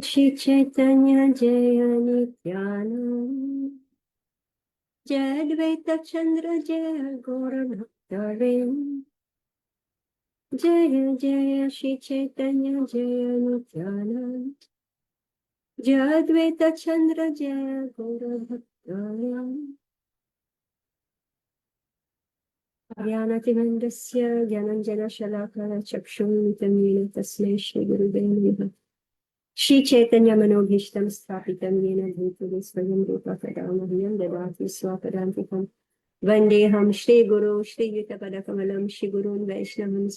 Shri Chaitanya Jaya Nityananda Jai Advaita Chandra Jaya Gaura Bhaktarin Jaya Jaya Shri Chaitanya Jaya Nityananda Jai Advaita Chandra Jaya Gaura Bhaktarin Jnanatimandasya Jnananjana Shalakara Chakshunmitam Yena Tasmai Shri Gurudaya Namaha Shri Chaitanya Manobhishtam Sthapitam Yena Bhutale Swayam Rupa Kadamahyam Dadati Swapadantikam Vandeham Shri Guru Shri Yutapadakamalam Shri Gurun Vaishnavam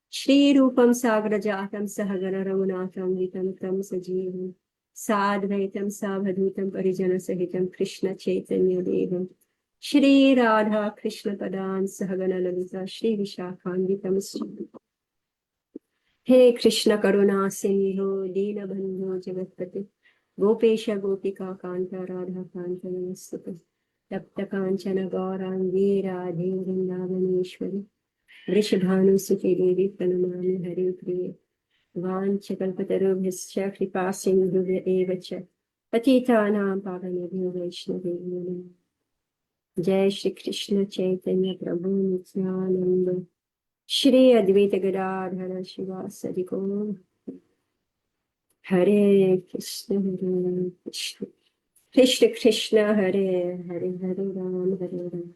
Shri Rupam Sagrajatam Sahagana Ragunatam Vitam Tam Sajivam Sadvaitam Savadhutam Parijana Sahitam Krishna Chaitanya Devam Shri Radha Krishna Padan Sahagana Lalita Shri Vishakhanvitam He Krishna Karuna Sindhu Dina Bandhu Jagatpati Gopesha Gopika Kanta Radha Kanta Namastuti Tapta Kanchana Gaurangi Radhe Vrindavaneshwari Vrishabhanusuti Devi Pranamami Hari Priye Vanchakalpatarubhyascha Kripa Sindhuvya Eva Cha Patitanam Pavanabhyo Vaishnaveyo Namo Jai Shri Krishna Chaitanya Prabhu Nityananda Shri Advaita Gadadhara Shivasadi Gaur Hare Krishna Hare Krishna Krishna Krishna Hare Hare Hare Ram Hare Ram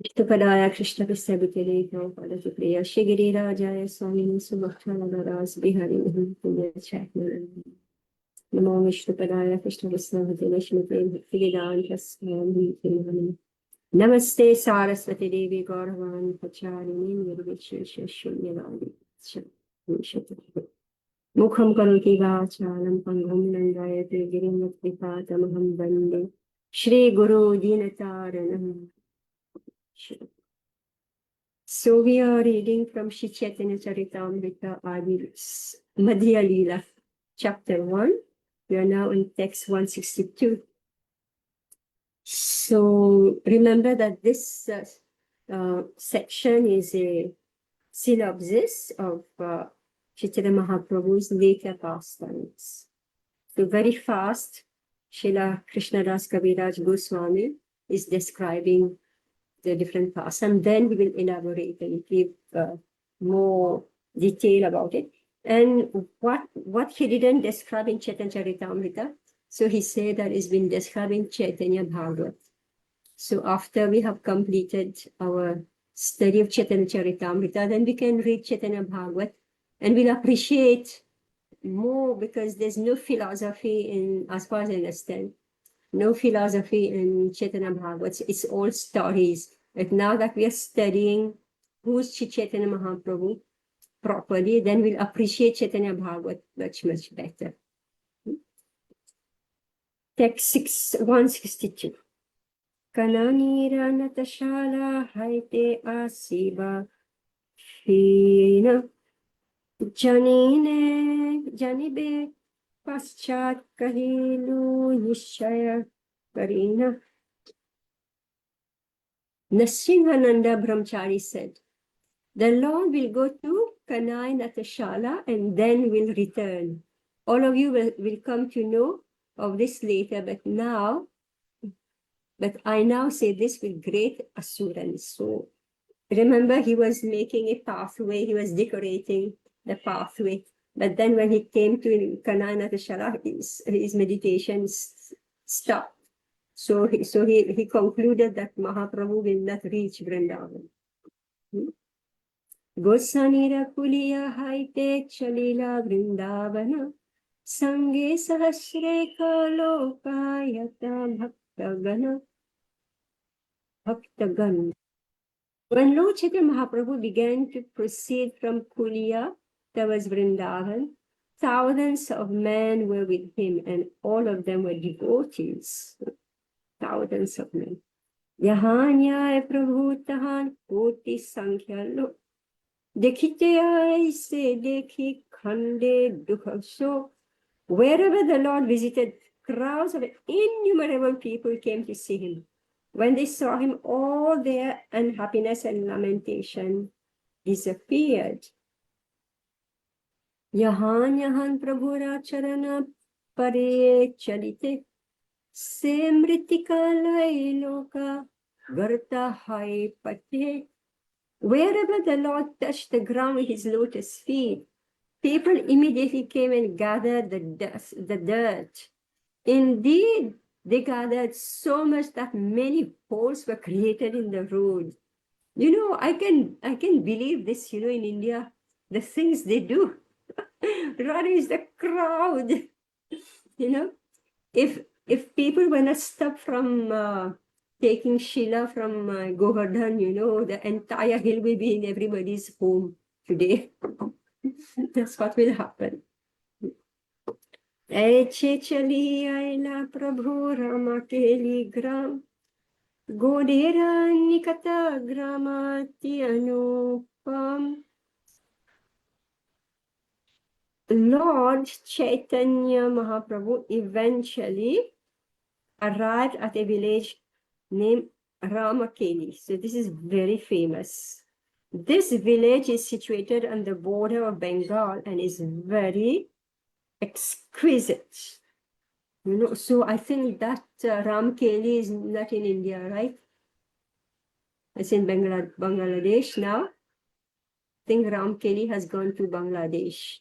Ishtapadaya Krishna Prasabhutale Prabhupada Priya Shri Girirajaya Swami Subhaktanagaras Bihari Punya Chakman Namo Vishnupadaya Krishna Prasabhutale Shmate Bhaktivedanta Swami Tinani Namaste Saraswati Devi Gauravan Pacharini Nirvishesha Shunyavadi Mukham Karoti Vachalam Pangam Nandayate Girimat Vipatamaham Vande Shri Guru Dinataranam. So we are reading from Shri Chaitanya Charitamrita Adi Madhya Lila, chapter 1. We are now in text 162. So remember that this section is a synopsis of Chaitanya Mahaprabhu's later pastimes. So very fast, Srila Krishnadas Kaviraj Goswami is describing the different paths, and then we will elaborate and give more detail about it. And what he didn't describe in Chaitanya Charitamrita, so he said that it's been describing Chaitanya Bhagavat. So after we have completed our study of Chaitanya Charitamrita, then we can read Chaitanya Bhagavat, and we'll appreciate more, because there's no philosophy in, as far as I understand, no philosophy in Chaitanya Bhagavat. It's all stories. But now that we are studying who's Chaitanya Mahaprabhu properly, then we'll appreciate Chaitanya Bhagavat much, much better. Text 162. Kananira Natashala Haite Asiba Hina Janine Janibe Paschat Kahilu Nishaya Karina. Nrsimhananda Brahmachari said, the Lord will go to Kanai Natashala and then will return. All of you will come to know of this later, but I now say this with great assurance. So remember, he was making a pathway, he was decorating the pathway. But then when he came to Kanai Natashala, his meditations stopped. So he concluded that Mahaprabhu will not reach Vrindavan. Gosanira Kuliya Haite Chalila Vrindavana Sange Sahasreka Lokayata Bhaktagan. When Lord Chaitanya Mahaprabhu began to proceed from Kuliya towards Vrindavan, thousands of men were with him, and all of them were devotees. Thousands of men. Yahan Yaya Prabhu Tahan Koti Sankhya Lo. Dekhite aise dekhi khande dukha. So wherever the Lord visited, crowds of innumerable people came to see him. When they saw him, all their unhappiness and lamentation disappeared. Yahan yahan prabhuracharana pare chalite se mritika loka garta hai pate. Wherever the Lord touched the ground with his lotus feet, people immediately came and gathered the dust, the dirt. Indeed, they gathered so much that many holes were created in the road. You know, I can believe this, in India, the things they do. Rather is the crowd. You know, if people were not stopped from taking Sheila from Govardhan, the entire hill will be in everybody's home today. That's what will happen. ऐचे चली आयला प्रभु रामा केली ग्राम गोडेरा निकता ग्रामाति अनुपम. Lord Chaitanya Mahaprabhu eventually arrived at a village named Ramakeli. So this is very famous. This village is situated on the border of Bengal and is very exquisite. So I think that Ramkeli is not in India, right? It's in Bangladesh now. I think Ramkeli has gone to Bangladesh.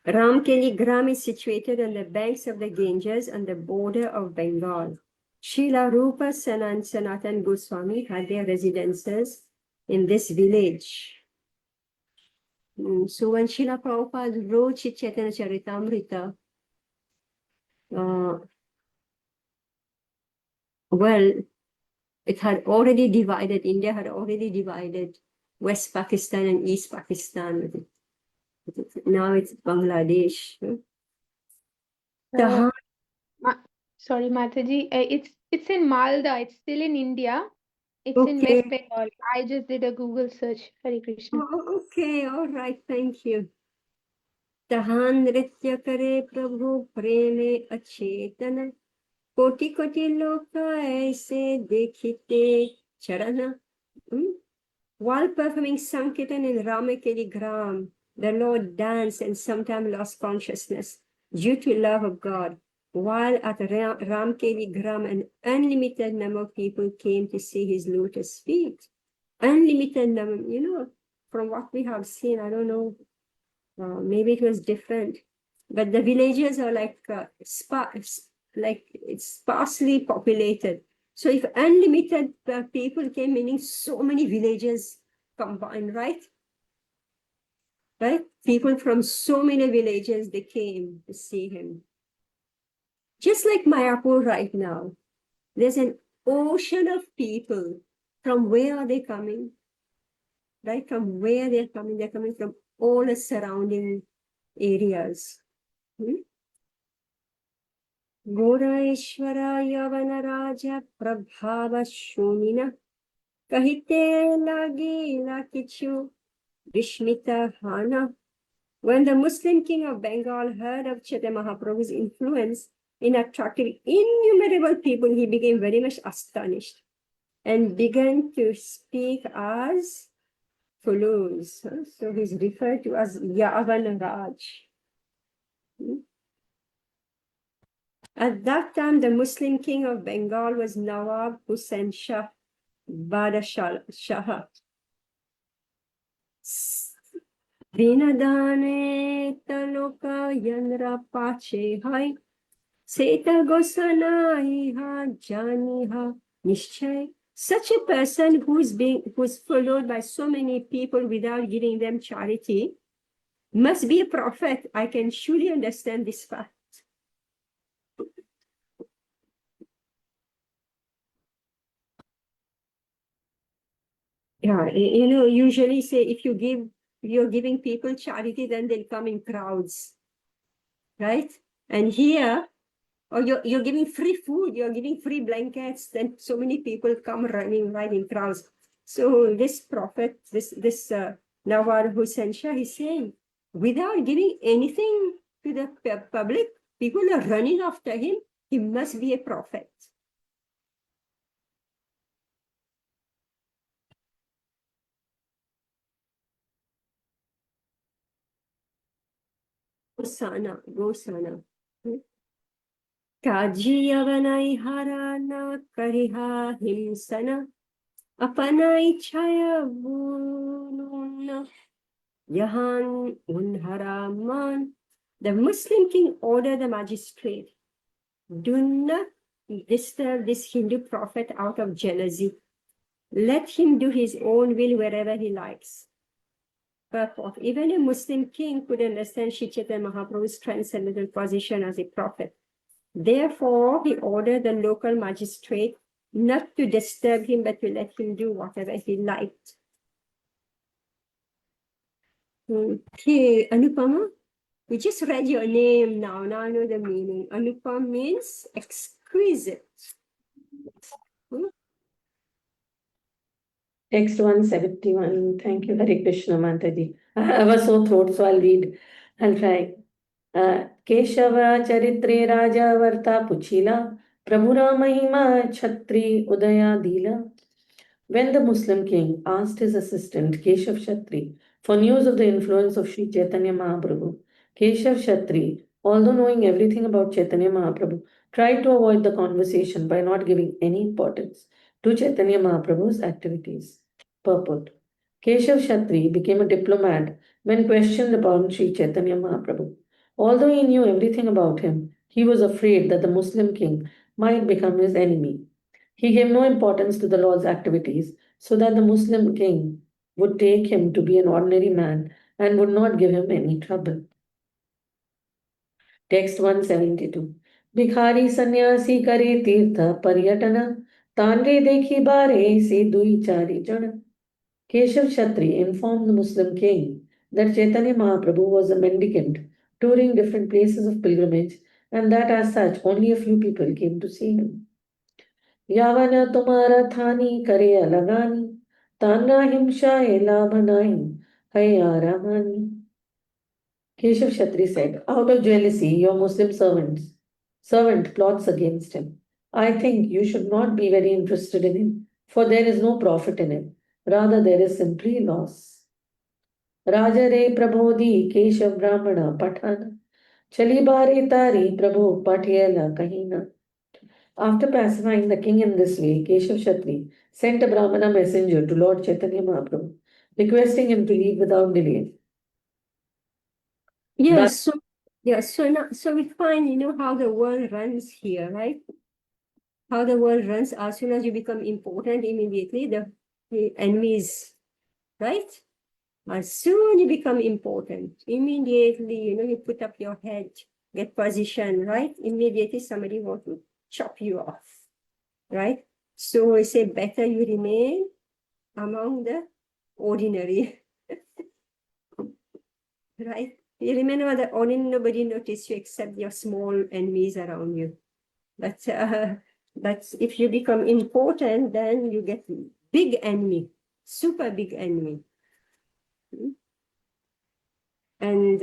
Ramkeli Gram is situated on the banks of the Ganges on the border of Bengal. Srila Rupa Sanatan Goswami had their residences in this village. So when Srila Prabhupada wrote Chaitanya Charitamrita, well, it had already divided, India had already divided West Pakistan and East Pakistan. Now it's Bangladesh. Sorry, Mataji. It's in Malda. It's still in India. It's in Okay. West Bengal. I just did a Google search. Hare Krishna. Oh, okay, all right, thank you. तहां नृत्य करे प्रभु प्रेमे अचेतन कोटि कोटि लोक ऐसे देखते चरण. While performing Sankirtan in Ramakeli Gram, the Lord danced and sometimes lost consciousness due to love of God. While at Ramkeli Gram, an unlimited number of people came to see his lotus feet. Unlimited number, from what we have seen, I don't know, maybe it was different, but the villages are like it's sparsely populated. So if unlimited people came, meaning so many villages combined, right? Right? People from so many villages, they came to see him. Just like Mayapur right now, there's an ocean of people. From where are they coming? Right? From where they're coming? They're coming from all the surrounding areas. Goraishvara Yavana Raja Prabhava Shunina Kahite Lagi Lakichu Vishmita Hana. When the Muslim king of Bengal heard of Chaitanya Mahaprabhu's influence in attracting innumerable people, he became very much astonished and began to speak as follows. So he's referred to as Yavan Raj. At that time, the Muslim king of Bengal was Nawab Hussain Shah Badashah. Vinadane taloka yanra pache hai seta gosanai ha jani ha nishchay. Such a person who's followed by so many people without giving them charity must be a prophet. I can surely understand this fact. Yeah, usually say if you're giving people charity, then they'll come in crowds, right? And here, or you're giving free food, you're giving free blankets, then so many people come running right in crowds. So this prophet, this Nawar Hussain Shah, is saying, without giving anything to the public, people are running after him. He must be a prophet. Gosana. Kajiyavanai harana kariha himsana apanai chaya vununa yahan unharaman. The Muslim king ordered the magistrate, do not disturb this Hindu prophet out of jealousy. Let him do his own will wherever he likes. Purport. Even a Muslim king could understand Sri Chaitanya Mahaprabhu's transcendental position as a prophet. Therefore, he ordered the local magistrate not to disturb him, but to let him do whatever he liked. Okay, Anupama, we just read your name now. Now I know the meaning. Anupam means exquisite. Text 171. Thank you, Hare Krishna, Mataji. I was so throat, so I'll read. I'll try. Keshava Charitre Raja Varta Puchila Prabhura Mahima Chhatri Udaya Dila. When the Muslim king asked his assistant Keshav Shatri for news of the influence of Sri Chaitanya Mahaprabhu, Keshav Shatri, although knowing everything about Chaitanya Mahaprabhu, tried to avoid the conversation by not giving any importance to Chaitanya Mahaprabhu's activities. Purport. Keshav Shatri became a diplomat when questioned about Sri Chaitanya Mahaprabhu. Although he knew everything about him, he was afraid that the Muslim king might become his enemy. He gave no importance to the Lord's activities so that the Muslim king would take him to be an ordinary man and would not give him any trouble. Text 172. Bhikhari sannyasi kare tirtha paryatana tanre dekhi bare se dui chari jana. Keshav Shatri informed the Muslim king that Chaitanya Mahaprabhu was a mendicant touring different places of pilgrimage and that as such only a few people came to see him. Yavana tumara thani kare alagani, tana himsha elabanahi, hayaramani. Keshav Shatri said, out of jealousy, your Muslim servant plots against him. I think you should not be very interested in him, for there is no profit in him. Rather, there is simply loss. Raja re prabodhi Keshav Brahmana Patana, Chali bare tari Prabhu Patyela Kahina. After pacifying the king in this way, Keshav Shatri sent a Brahmana messenger to Lord Chaitanya Mahaprabhu, requesting him to leave without delay. Yes, so we find, how the world runs here, right? How the world runs, as soon as you become important, immediately the enemies, right? As soon you become important, immediately, you put up your head, get position, right? Immediately somebody wants to chop you off, right? So we say better you remain among the ordinary, right? You remember that ordinary, nobody notices you except your small enemies around you. But that's if you become important, then you get big enemy, super big enemy. And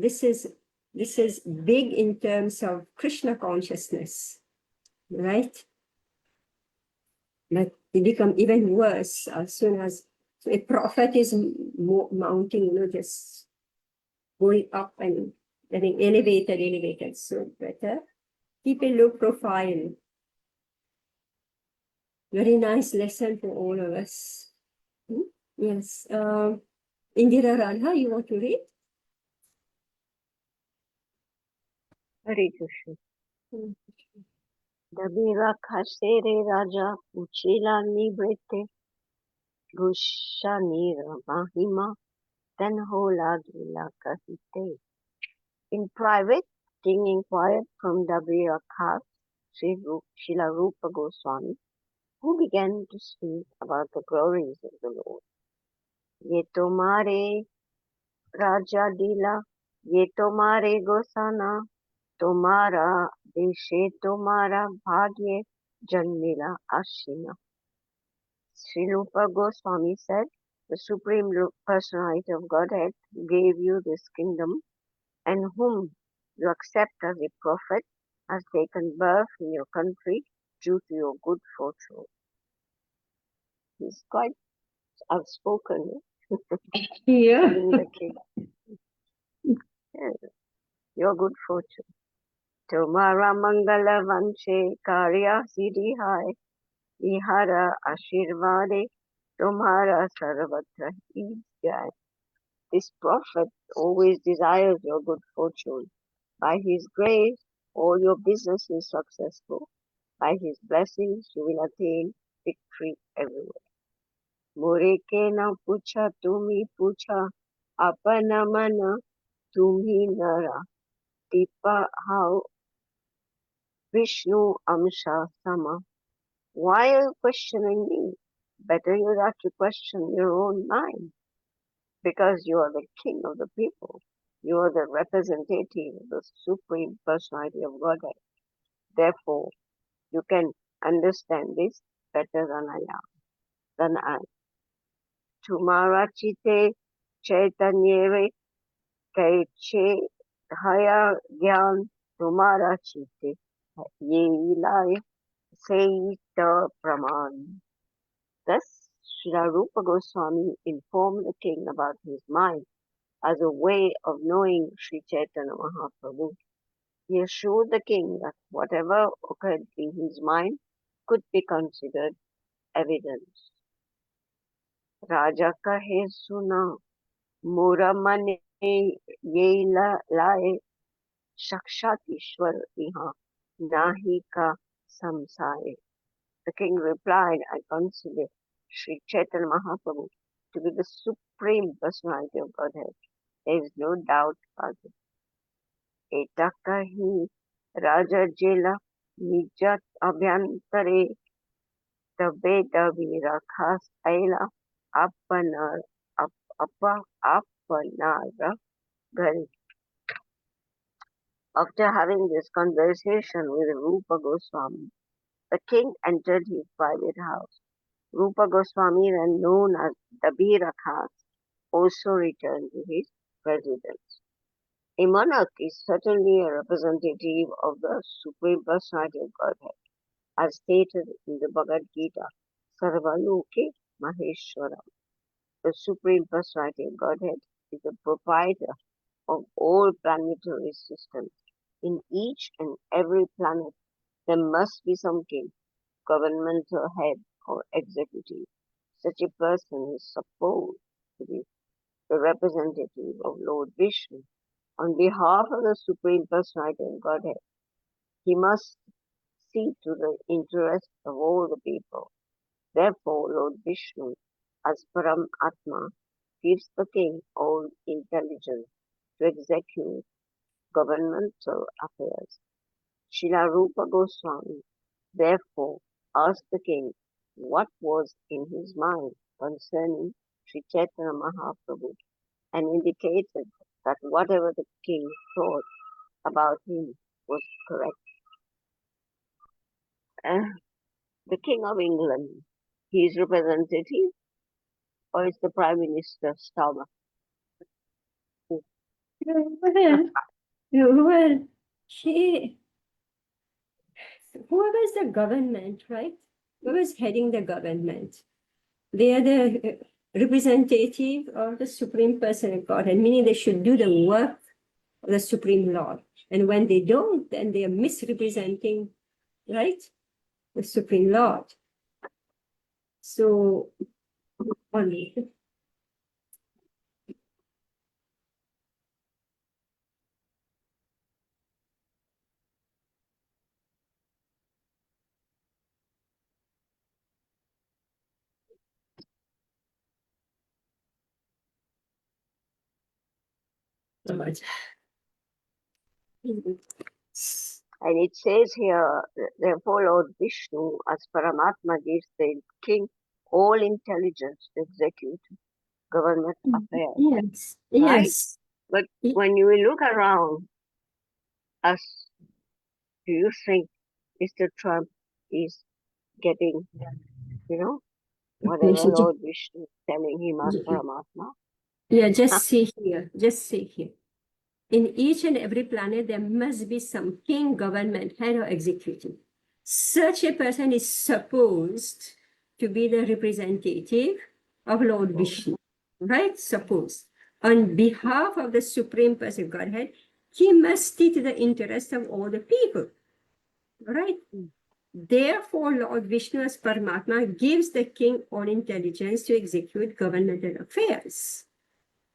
this is big in terms of Krishna consciousness, right? But it become even worse as soon as a prophet is mounting, just going up and getting elevated. So better keep a low profile. Very nice lesson for all of us. Yes. Indira Radha, you want to read? Hare Krishna. Dabira khasere raja uchila nibrete gushanira mahima tenhola gila kahite. In private, King inquired from Dabira Khas, Srila Rupa Goswami, who began to speak about the glories of the Lord. Ye tomare raja dila, ye tomare gosana, tomara deshe tomara bhagye janmila ashina. Sri Rupa Goswami said, the Supreme Personality of Godhead gave you this kingdom, and whom you accept as a prophet has taken birth in your country due to your good fortune. He's quite outspoken, Yeah. telling the king. Yes. your good fortune. Tumhara mangala vanche karya siddhi hai. Ihara ashirvade tumhara sarvatra hi jai. This prophet always desires your good fortune. By his grace, all your business is successful. By his blessings, you will attain victory everywhere. मोरे के न पूछा तुम्ही पूछा अपन मन तुम्ही नरा Deepa how Vishnu Amsha Sama. Why are you questioning me? Better you have to question your own mind, because you are the king of the people. You are the representative of the Supreme Personality of Godhead. Therefore, you can understand this better than I. Tumhara chite chaitanyere kaiche haya gyan tumhara chite ye ilaye seita praman. Thus, Srila Rupa Goswami informed the king about his mind as a way of knowing Sri Chaitanya Mahaprabhu. He assured the king that whatever occurred in his mind could be considered evidence. Raja kahe suna mura mane ye laye sakshat Ishwar iha nahi ka samsaye. The king replied, I consider Sri Chaitanya Mahaprabhu to be the Supreme Personality of Godhead. There is no doubt about it. Etakahi Raja Jela Nijat Abhyantare Tabe Davi Rakhas Aila Apanar Apanara Gari. After having this conversation with Rupa Goswami, the king entered his private house. Rupa Goswami, then known as Dabira Khas, also returned to his residence. A monarch is certainly a representative of the Supreme Personality of Godhead, as stated in the Bhagavad Gita, Sarvaloke Maheshwaram. The Supreme Personality of Godhead is the proprietor of all planetary systems. In each and every planet, there must be some king, governmental head, or executive. Such a person is supposed to be the representative of Lord Vishnu. On behalf of the Supreme Personality of Godhead, he must see to the interest of all the people. Therefore, Lord Vishnu, as Param Atma, gives the king all intelligence to execute governmental affairs. Srila Rupa Goswami therefore asked the king what was in his mind concerning Sri Chaitanya Mahaprabhu, and indicated that whatever the king thought about him was correct. The King of England, he is representative, or is the Prime Minister Starmer? Well, she, whoever is the government, right? Whoever is heading the government, they are the representative of the Supreme Person of Godhead, meaning they should do the work of the Supreme Lord. And when they don't, then they are misrepresenting, right, the Supreme Lord. So, only. So much. And it says here, therefore Lord Vishnu, as Paramatma, gives the king all intelligence to execute government affairs. Yes, Right? yes. But when you look around us, do you think Mr. Trump is getting, whatever Nation, Lord Vishnu is telling him as Paramatma? yeah, just see here, just see here. In each and every planet, there must be some king, government, head, or executive. Such a person is supposed to be the representative of Lord Vishnu, right? Suppose. On behalf of the Supreme Person Godhead, he must see to the interest of all the people, right? Therefore, Lord Vishnu as Paramatma gives the king all intelligence to execute governmental affairs.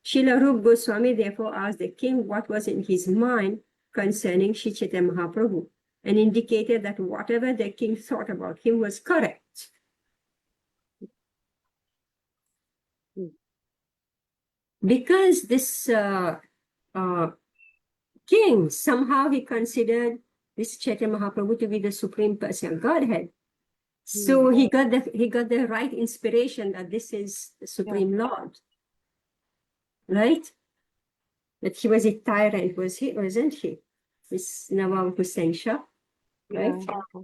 Srila Rupa Goswami therefore asked the king what was in his mind concerning Sri Chaitanya Mahaprabhu, and indicated that whatever the king thought about him was correct. Because this king, somehow he considered this Chaitanya Mahaprabhu to be the supreme person, Godhead. So he got the right inspiration that this is the Supreme Lord, right? That he was a tyrant, wasn't he? This Nawab Hussain Shah, right? Yeah.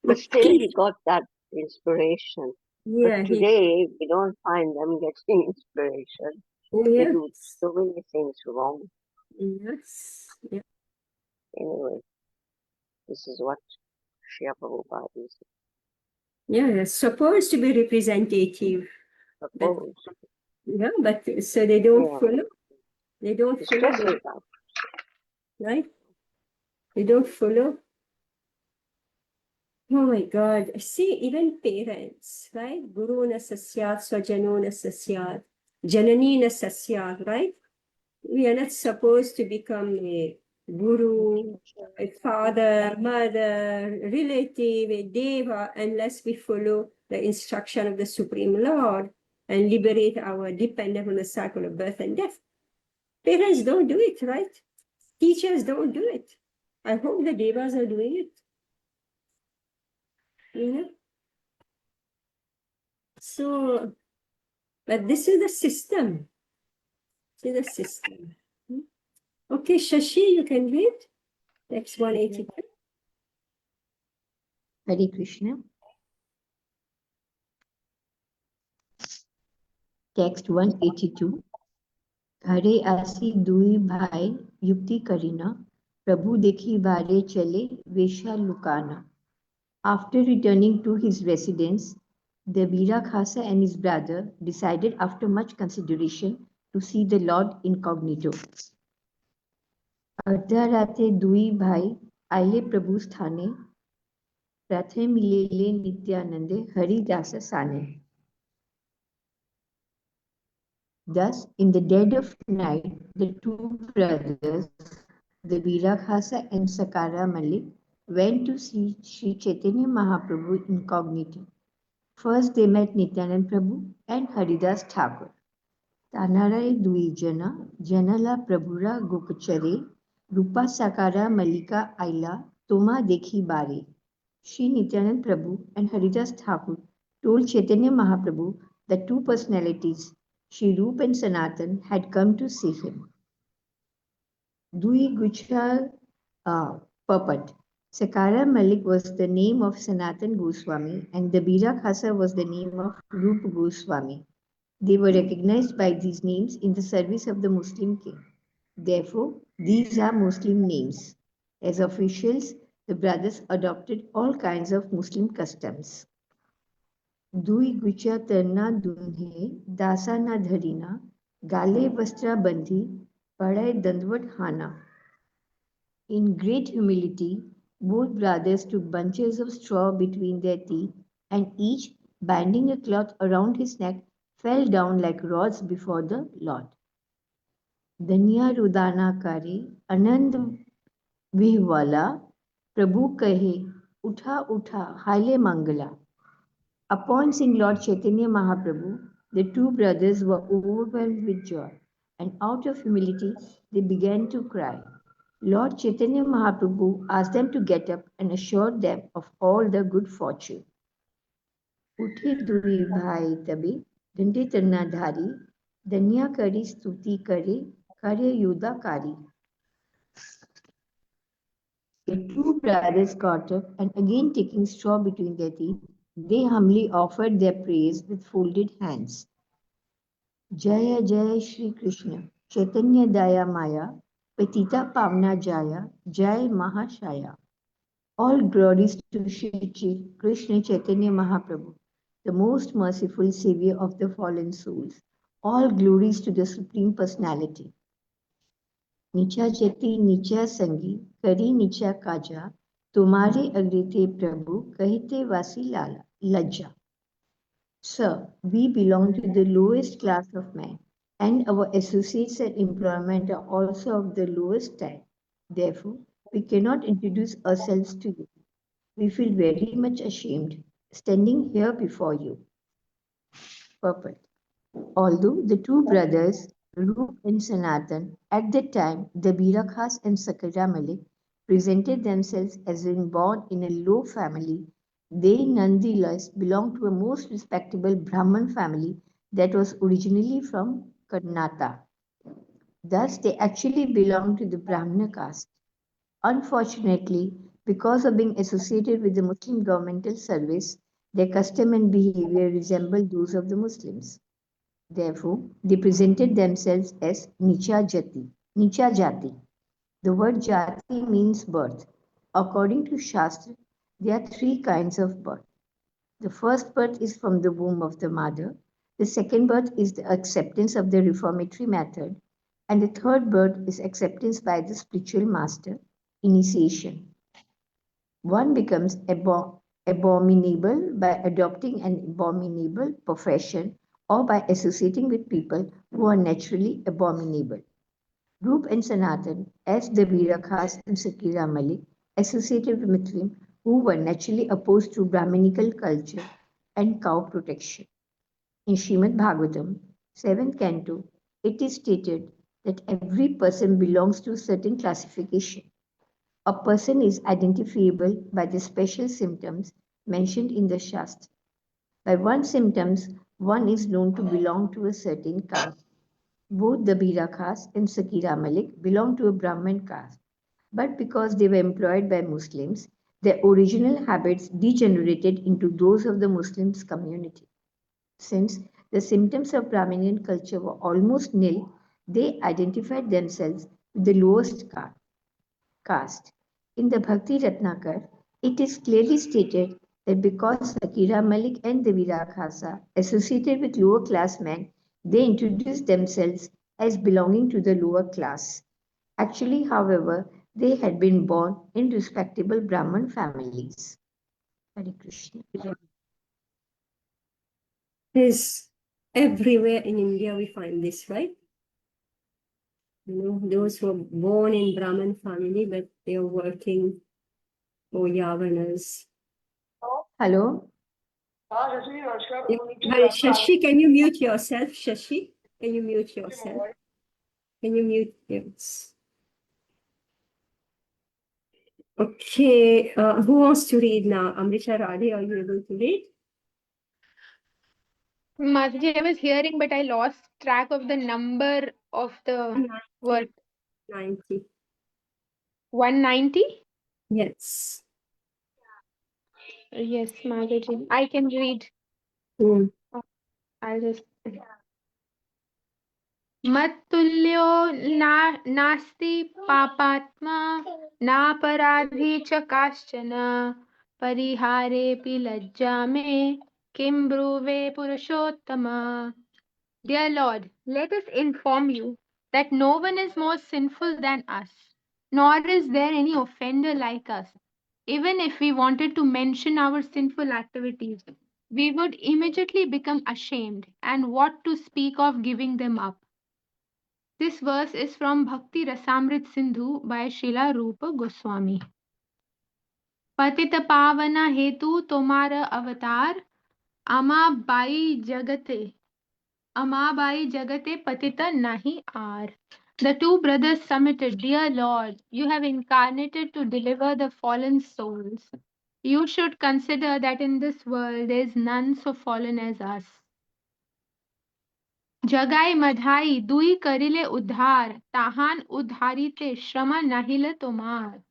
But still, Okay. he got that inspiration. Yeah, But today, we don't find them getting inspiration. They do yes, so many things wrong. yes, yeah. Anyway, this is what Srila Prabhupada is Yeah, they're supposed to be representative, but supposed. yeah, but so they don't Yeah, follow. They don't the follow, stress is up. right? They don't follow. Oh my God. See, even parents, right? Guru na sasyat, swajano na sasyat, janani na sasyat, right? We are not supposed to become a guru, a father, mother, relative, a deva, unless we follow the instruction of the Supreme Lord and liberate our dependent from the cycle of birth and death. Parents don't do it, right? Teachers don't do it. I hope the devas are doing it. You know? So, but this is the system. This is the system. Okay, Shashi, you can read. Text 182. Hare Krishna. Text 182. घरे आसी दुई भाई युक्ति करीना प्रभु देखी बारे चले वेश्या लुकाना. After returning to his residence, the Veera Khasa and his brother decided after much consideration to see the Lord incognito. अर्धा राते दुई भाई आइले प्रभु स्थाने प्रथे मिलेले नित्यानंदे हरिदास साने. Thus, in the dead of night, the two brothers, the Virakhasa and Sakara Malik, went to see Sri Chaitanya Mahaprabhu incognito. First, they met Nityanand Prabhu and Haridas Thakur. Tanarai Duijana, Janala Prabhura Gokachare, Rupa Sakara Malika Aila, Toma Dekhi Bare. Sri Nityanand Prabhu and Haridas Thakur told Chaitanya Mahaprabhu that two personalities, Sri Rup and Sanatan, had come to see him. Dui Guchar Papat. Sakara Malik was the name of Sanatan Goswami and the Bira Khasa was the name of Rup Goswami. They were recognized by these names in the service of the Muslim king. Therefore, these are Muslim names. As officials, the brothers adopted all kinds of Muslim customs. Dui gucha terna dunhe, dasa na dharina, gale vastra bandhi, padai dandvat hana. In great humility, both brothers took bunches of straw between their teeth, and each, binding a cloth around his neck, fell down like rods before the Lord. Danya Rudana Kari, Anand Vihwala, Prabhu Kahe, Utha Utha, Hale Mangala. Upon seeing Lord Chaitanya Mahaprabhu, the two brothers were overwhelmed with joy, and out of humility they began to cry. Lord Chaitanya Mahaprabhu asked them to get up and assured them of all the good fortune. उठे दुई भाई तबे डंडे तन्नाधारी धन्या करी स्तुति करे कार्य युदाकारी. The two brothers got up and again taking straw between their teeth, they humbly offered their praise with folded hands. Jaya Jaya Shri Krishna, Chaitanya Daya Maya, Patita Pavna Jaya, Jai Mahashaya. All glories to Shri Krishna Chaitanya Mahaprabhu, the most merciful savior of the fallen souls. All glories to the Supreme Personality. नीचा जति नीचा संगी करी नीचा काजा तुम्हारे अग्रे थे प्रभु कहते वासी लाला लज्जा. Sir, we belong to the lowest class of men, and our associates and employment are also of the lowest type. Therefore, we cannot introduce ourselves to you. We feel very much ashamed standing here before you. Purport. Although the two brothers, Roop and Sanatan, at that time, the Birakhas and Sakara Malik, presented themselves as being born in a low family, they nonetheless belonged to a most respectable Brahman family that was originally from Karnataka. Thus, they actually belonged to the Brahmana caste. Unfortunately, because of being associated with the Muslim governmental service, their custom and behavior resembled those of the Muslims. Therefore, they presented themselves as Nicha Jati. The word Jati means birth. According to Shastra, there are three kinds of birth. The first birth is from the womb of the mother. The second birth is the acceptance of the reformatory method. And the third birth is acceptance by the spiritual master, initiation. One becomes abominable by adopting an abominable profession or by associating with people who are naturally abominable. Roop and Sanatan, as the Virakhas and Sakira Malik, associated with Muslims who were naturally opposed to Brahminical culture and cow protection. In Srimad Bhagavatam, 7th canto, it is stated that every person belongs to a certain classification. A person is identifiable by the special symptoms mentioned in the Shastra. By one symptoms, one is known to belong to a certain caste. Both the Birakhas and Sakira Malik belong to a Brahmin caste, but because they were employed by Muslims, their original habits degenerated into those of the Muslims community. Since the symptoms of Brahminian culture were almost nil, they identified themselves with the lowest caste. In the Bhakti Ratnakar, it is clearly stated that because Sakira Malik and the Virakhasa associated with lower class men, they introduced themselves as belonging to the lower class. Actually, however, they had been born in respectable Brahman families. Hare Krishna. Is everywhere in India we find this, right? You know, those who are born in Brahmin family, but they are working for Yavanas. Hello. Hi, Shashi, can you mute yourself? Shashi, can you mute yourself? Can you mute? Yes. Okay, who wants to read now? Amrita Radhe, are you able to read? Madhya, I was hearing, but I lost track of the number of the word. 90. 190? Yes. Yes, Madhya, I can read. Mm. I'll just. मत्तुल्यो नास्ति पापात्मा नापराधी च काश्चन परिहारेऽपि लज्जा मे किं ब्रूवे पुरुषोत्तम. Dear Lord, let us inform you that no one is more sinful than us, nor is there any offender like us. Even if we wanted to mention our sinful activities, we would immediately become ashamed, and what to speak of giving them up. This verse is from Bhakti Rasamrit Sindhu by Srila Rupa Goswami. पतित पावना हेतु तुम्हारा अवतार अमाबाई जगते पतित nahi aar. The two brothers submitted, Dear Lord, you have incarnated to deliver the fallen souls. You should consider that in this world there is none so fallen as us. जगाई मधाई दुई करिले उद्धार ताहान उद्धारिते श्रम नहिल तुम्हार.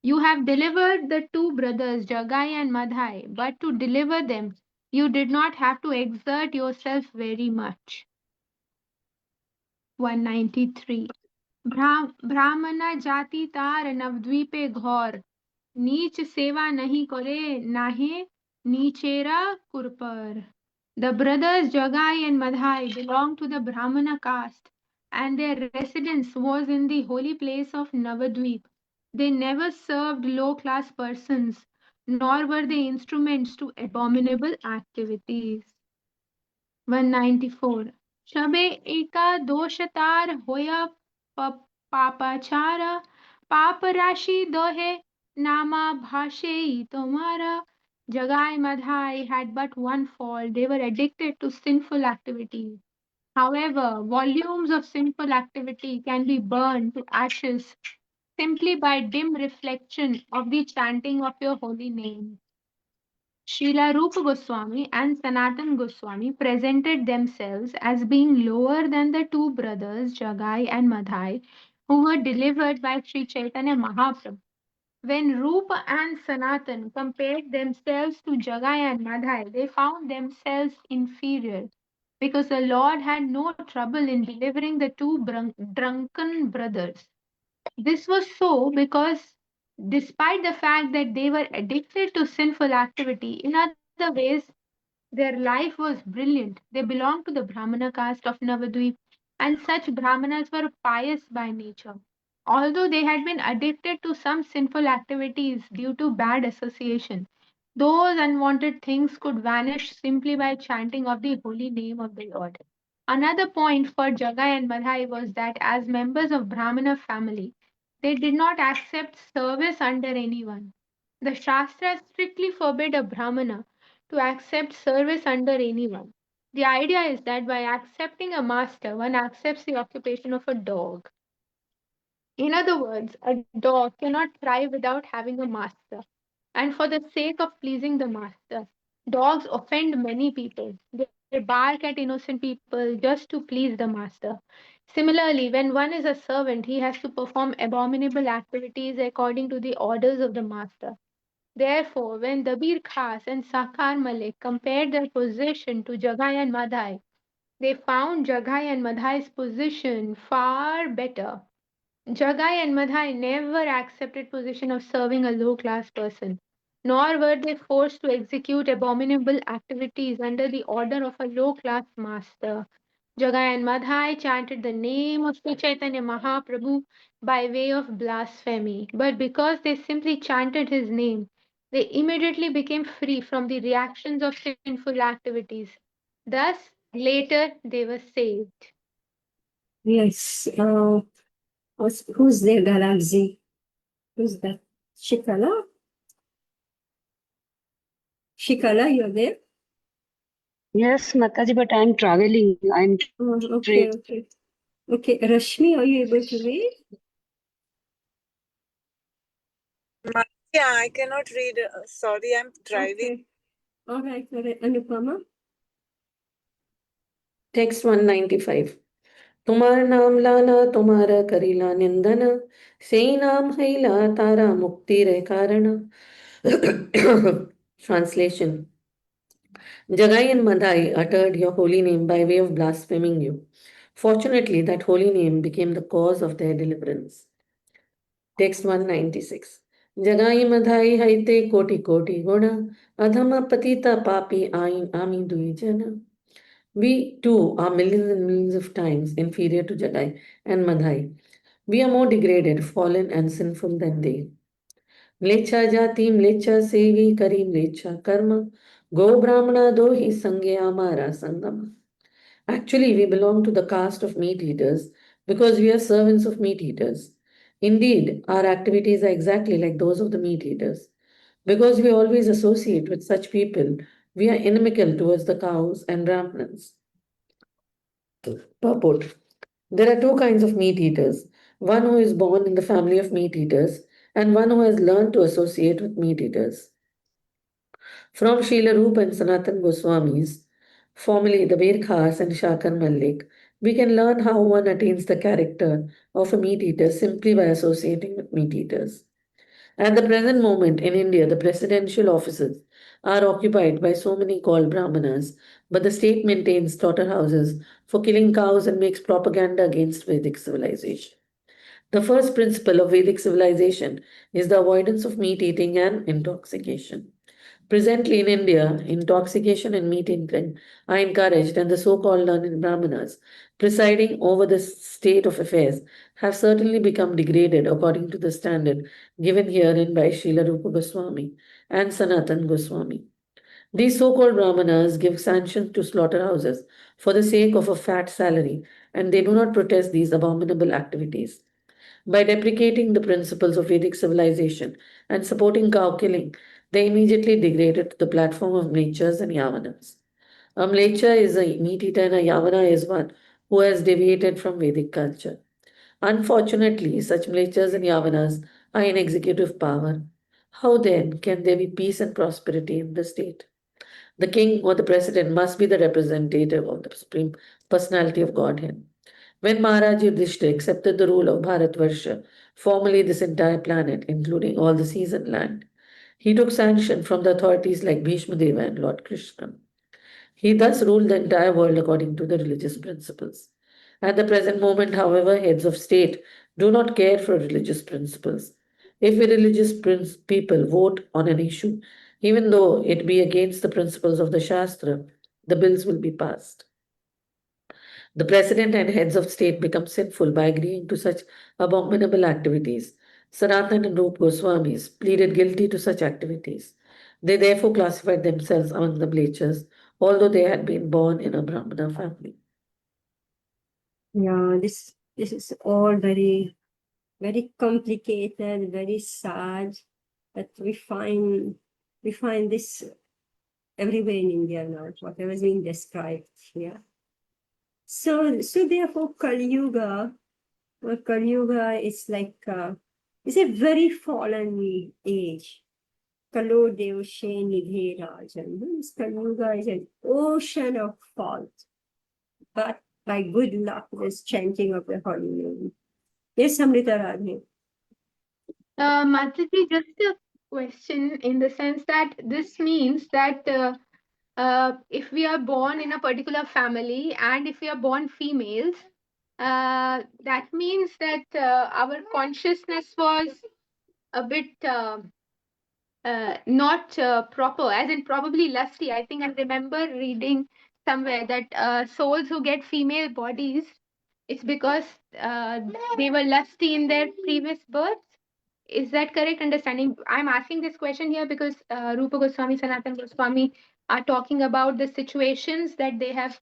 You have delivered the two brothers Jagai and Madhai, but to deliver them you did not have to exert yourself very much. 193. ब्राह्मण जाति तार नवद्वीपे घोर नीच सेवा नहीं करे नाहे नीचेरा kurpar. The brothers Jagai and Madhai belong to the Brahmana caste, and their residence was in the holy place of Navadvip. They never served low class persons, nor were they instruments to abominable activities. 194. Shabe eka doshatar hoya papachara paparashi dohe nama bhashe tomara. Jagai Madhai had but one fault. They were addicted to sinful activities. However, volumes of sinful activity can be burned to ashes simply by dim reflection of the chanting of your holy name. Srila Rupa Goswami and Sanatan Goswami presented themselves as being lower than the two brothers Jagai and Madhai who were delivered by Sri Chaitanya Mahaprabhu. When Rupa and Sanatan compared themselves to Jagai and Madhai, they found themselves inferior because the Lord had no trouble in delivering the two drunken brothers. This was so because, despite the fact that they were addicted to sinful activity, in other ways, their life was brilliant. They belonged to the Brahmana caste of Navadvip, and such Brahmanas were pious by nature. Although they had been addicted to some sinful activities due to bad association, those unwanted things could vanish simply by chanting of the holy name of the Lord. Another point for Jagai and Madhai was that as members of Brahmana family, they did not accept service under anyone. The Shastras strictly forbid a Brahmana to accept service under anyone. The idea is that by accepting a master, one accepts the occupation of a dog. In other words, a dog cannot thrive without having a master. And for the sake of pleasing the master, dogs offend many people. They bark at innocent people just to please the master. Similarly, when one is a servant, he has to perform abominable activities according to the orders of the master. Therefore, when Dabir Khas and Sakar Malik compared their position to Jagai and Madhai, they found Jagai and Madhai's position far better. Jagai and Madhai never accepted position of serving a low class person, nor were they forced to execute abominable activities under the order of a low class master. Jagai and Madhai chanted the name of Sri Chaitanya Mahaprabhu by way of blasphemy, but because they simply chanted his name, they immediately became free from the reactions of sinful activities. Thus, later they were saved. Yes. Who's there, Galaxy? Who's that? Shikala? Shikala, you're there? Yes, Mataji, but I'm traveling. I'm Oh, okay, straight. okay. Okay, Rashmi, are you able to read? Yeah, I cannot read. Sorry, I'm driving. Okay. All right. Anupama? Text 195. तुम्हार नाम लाना तुम्हारा करीला निंदन से नाम हैला तारा मुक्ति रे कारण. Translation. Jagai and Madai uttered your holy name by way of blaspheming you. Fortunately, that holy name became the cause of their deliverance. Text 196. Jagai Madai haite koti koti guna adhama patita papi ain ami duijana. We too are millions and millions of times inferior to Jagai and Madhai. We are more degraded, fallen, and sinful than they. Mlecha jati mlecha sevi kari mlecha karma go brahmana dohi sange amara sangama. Actually, we belong to the caste of meat eaters because we are servants of meat eaters. Indeed, our activities are exactly like those of the meat eaters. Because we always associate with such people, we are inimical towards the cows and brahmins. Purport. There are two kinds of meat eaters, one who is born in the family of meat eaters and one who has learned to associate with meat eaters. From Srila Rupa and Sanatan Goswamis, formerly the Khas and Shakar Malik, we can learn how one attains the character of a meat eater simply by associating with meat eaters. At the present moment in India, the presidential offices are occupied by so many called Brahmanas, but the state maintains slaughterhouses for killing cows and makes propaganda against Vedic civilization. The first principle of Vedic civilization is the avoidance of meat eating and intoxication. Presently in India, intoxication and meat eating are encouraged, and the so-called learned Brahmanas presiding over the state of affairs have certainly become degraded according to the standard given herein by Srila Rupa Goswami and Sanatan Goswami. These so-called Brahmanas give sanction to slaughterhouses for the sake of a fat salary, and they do not protest these abominable activities. By deprecating the principles of Vedic civilization and supporting cow killing, they immediately degrade it to the platform of mlechas and yavanas. A mlecha is a meat eater and a yavana is one who has deviated from Vedic culture. Unfortunately, such mlechas and yavanas are in executive power. How then can there be peace and prosperity in the state? The king or the president must be the representative of the supreme personality of Godhead. When Maharaj Yudhishthira accepted the rule of Bharatvarsha, formerly this entire planet, including all the seas and land, he took sanction from the authorities like Bhishma Deva and Lord Krishna. He thus ruled the entire world according to the religious principles. At the present moment, however, heads of state do not care for religious principles. If we religious people vote on an issue, even though it be against the principles of the Shastra, the bills will be passed. The president and heads of state become sinful by agreeing to such abominable activities. Sanatan and Rup Goswamis pleaded guilty to such activities. They therefore classified themselves among the Mlechas, although they had been born in a Brahmana family. Yeah, this is all very, very complicated, very sad, but we find this everywhere in India now, whatever is being described here. So therefore Kali Yuga, well, Kali Yuga is like it's a very fallen age. Kalo Devshe Nidhe Rajan. Kali Yuga is an ocean of fault. But by good luck, there's chanting of the holy name. Yes, Amrita Radhe. Mataji, just a question in the sense that this means that if we are born in a particular family and if we are born females, that means that our consciousness was a bit not proper, as in probably lusty. I think I remember reading somewhere that souls who get female bodies, it's because they were lusty in their previous births. Is that correct understanding? I'm asking this question here because Rupa Goswami, Sanatan Goswami are talking about the situations that they have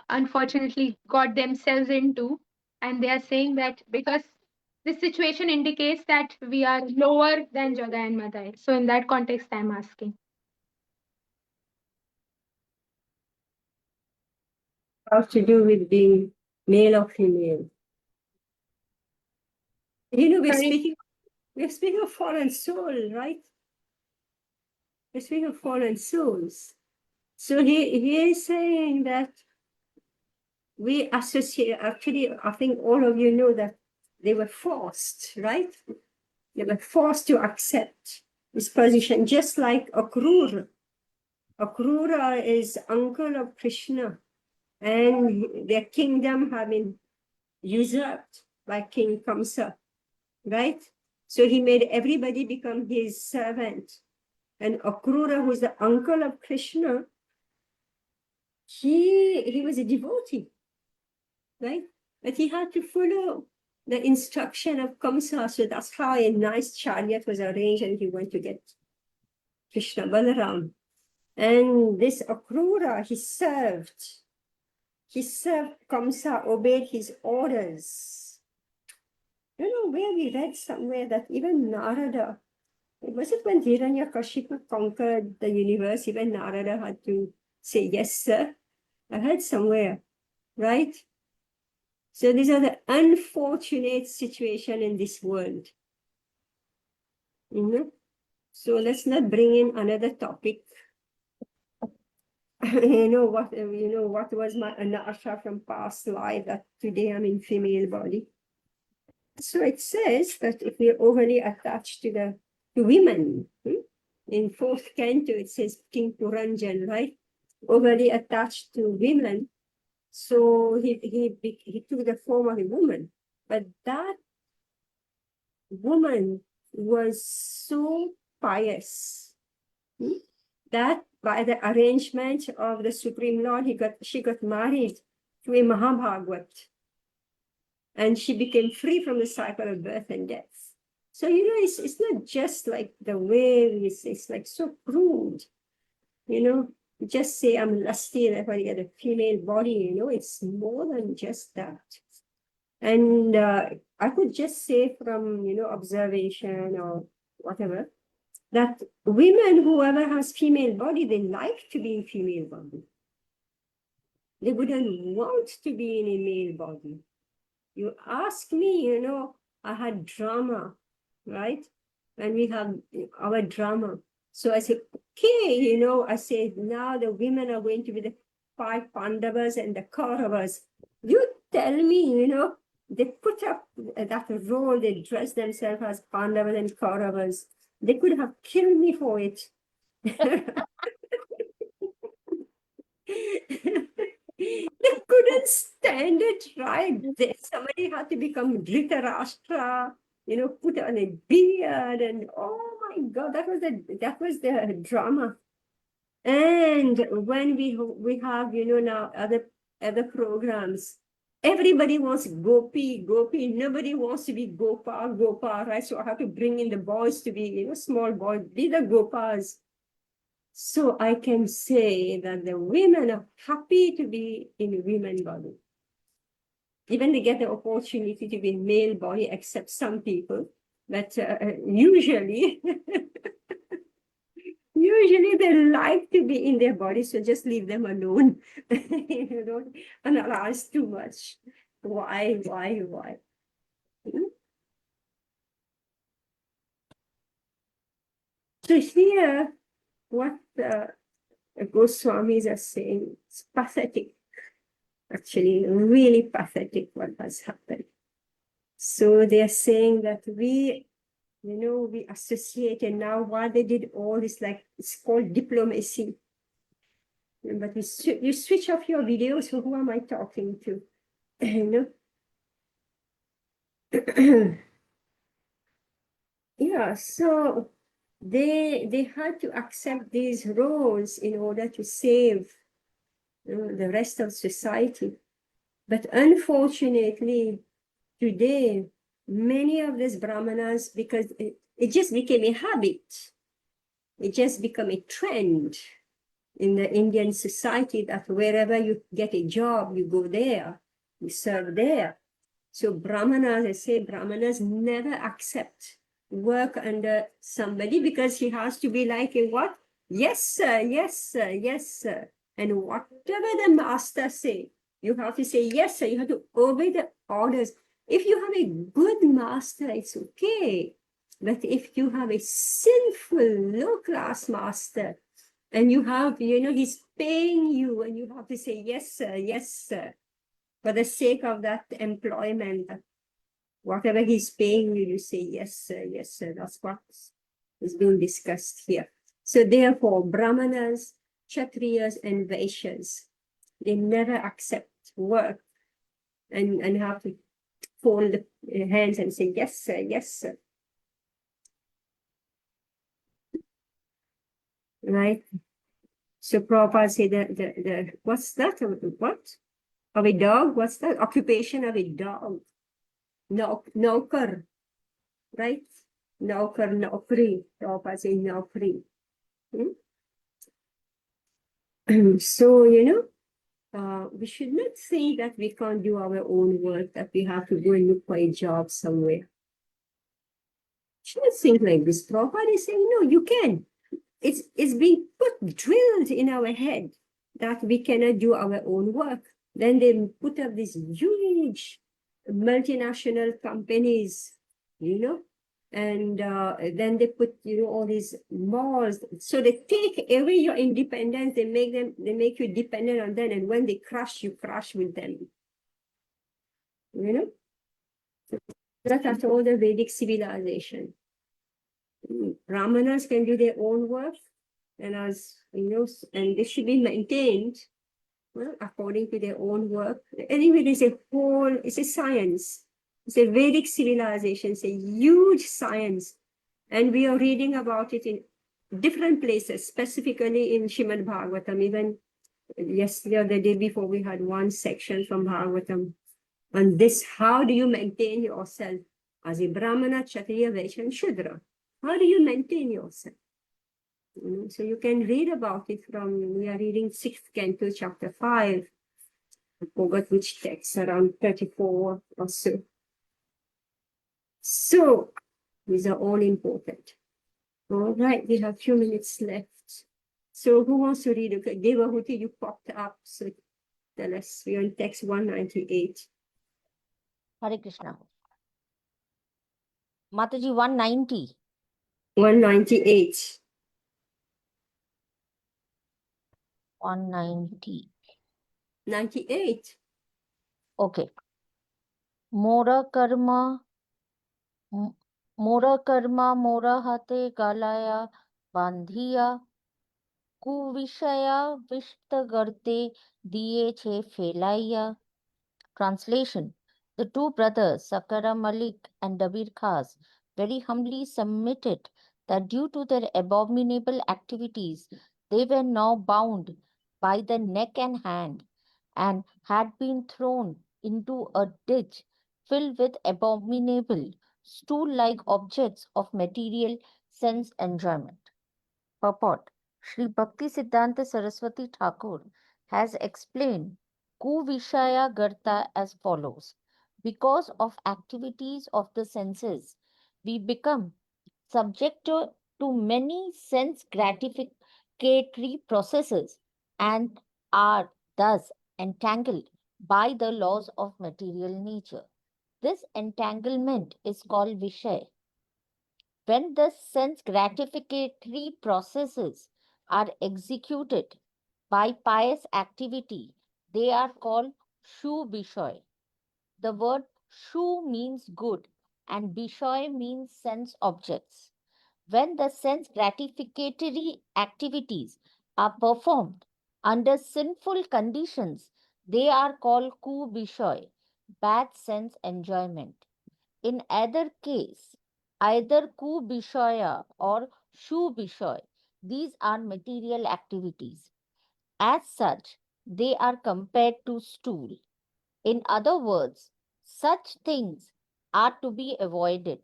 unfortunately got themselves into. And they are saying that because this situation indicates that we are lower than Jaga and Madhya. So in that context, I'm asking. Has to do with being male or female. You know, Sorry. we're speaking of fallen soul, right? We're speaking of fallen souls. So he is saying that we associate, actually, I think all of you know that they were forced, right? They were forced to accept this position, just like Akrura. Akrura is uncle of Krishna, and their kingdom have been usurped by King Kamsa, right? So he made everybody become his servant. And Akrura, who's the uncle of Krishna, he was a devotee, right? But he had to follow the instruction of Kamsa. So that's how a nice chariot was arranged, and he went to get Krishna Balaram. And this Akrura, he served Kamsa, obeyed his orders. You know, where we read somewhere that even Narada, was it when Hiranyakashipu conquered the universe, even Narada had to say, yes, sir? I heard somewhere, right? So these are the unfortunate situation in this world. You know? So let's not bring in another topic. You know what was my anartha from past life, that today I'm in female body. So it says that if we're overly attached to women, in fourth canto it says King Puranjan, right? Overly attached to women. So he took the form of a woman, but that woman was so pious, That by the arrangement of the Supreme Lord, she got married to a Mahabhagavat. And she became free from the cycle of birth and death. So, it's not just like the way it's like so crude, just say I'm lusty and I get a female body, it's more than just that. And I could just say from, observation or whatever, that women, whoever has female body, they like to be in female body. They wouldn't want to be in a male body. You ask me, I had drama, right? And we have our drama. So I said, okay, I said, now the women are going to be the 5 Pandavas and the Kauravas. You tell me, they put up that role, they dress themselves as Pandavas and Kauravas. They could have killed me for it. They couldn't stand it, right? Somebody had to become Dhritarashtra, put on a beard, and oh my God, that was the drama. And when we have, now other programs, everybody wants Gopi. Nobody wants to be Gopal, right? So I have to bring in the boys to be, small boys, be the Gopas. So I can say that the women are happy to be in a women body. Even they get the opportunity to be in male body, except some people. But usually, usually they like to be in their body, so just leave them alone. Don't analyze too much. Why? So here, what Goswamis are saying, it's pathetic. Actually, really pathetic what has happened. So they're saying that we associate, and now why they did all this, like, it's called diplomacy. But you switch off your videos, so who am I talking to? Yeah, so they had to accept these roles in order to save the rest of society. But unfortunately, today, many of these brahmanas, because it just became a habit, it just become a trend in the Indian society that wherever you get a job, you go there, you serve there. So brahmanas, I say brahmanas never accept work under somebody because he has to be like a what? Yes, sir, yes, sir, yes, sir. And whatever the master say, you have to say, yes, sir. You have to obey the orders. If you have a good master, it's okay. But if you have a sinful, low-class master, and you have, he's paying you, and you have to say, yes, sir, yes, sir, for the sake of that employment, whatever he's paying you, you say, yes, sir, yes, sir. That's what is being discussed here. So therefore, Brahmanas, Kshatriyas, and Vaishyas, they never accept work and have to fold the hands and say, yes, sir, yes, sir. Right? So Prabhupada said the what's that? What? Of a dog? What's that? Occupation of a dog. Naukar. Right? Naukar, naukri. Prabhupada said naukri. So, we should not think that we can't do our own work, that we have to go and look for a job somewhere. Shouldn't think like this. Prabhupada is saying, no, you can. It's being drilled in our head that we cannot do our own work. Then they put up these huge multinational companies, and then they put, all these malls. So they take away your independence. They make you dependent on them. And when they crash, you crash with them. That's after all the Vedic civilization. Brahmanas can do their own work, and and they should be maintained according to their own work. Anyway, it's a science. It's a Vedic civilization. It's a huge science. And we are reading about it in different places, specifically in Shrimad Bhagavatam. Even yesterday or the day before, we had one section from Bhagavatam on this. How do you maintain yourself as a Brahmana, Kshatriya, Vaishya, and Shudra? How do you maintain yourself? So you can read about it from, we are reading 6th Canto, chapter 5. I forgot which text, around 34 or so. So these are all important. All right, we have a few minutes left. So who wants to read? Okay, Devahuti, you popped up. So tell us, we're on text 198. Hare Krishna. Mataji 190. 198. 190. 98. Okay. Mora karma mora hate galaya bandhiya kuvishaya vishta garte diye che felaiya. Translation: The two brothers, Sakara Malik and Dabir Khas, very humbly submitted that due to their abominable activities, they were now bound by the neck and hand and had been thrown into a ditch filled with abominable, stool-like objects of material sense enjoyment. Purport: Sri Bhakti Siddhanta Saraswati Thakur has explained Kuvishaya Garta as follows. Because of activities of the senses, we become subject to many sense gratificatory processes and are thus entangled by the laws of material nature. This entanglement is called Vishay. When the sense gratificatory processes are executed by pious activity, they are called Shu Bishoy. The word Shu means good and Bishoy means sense objects. When the sense gratificatory activities are performed under sinful conditions, they are called Ku Bishoy, bad sense enjoyment. In either case, either Ku Bishoya or Shu Bishoy, these are material activities. As such, they are compared to stool. In other words, such things are to be avoided.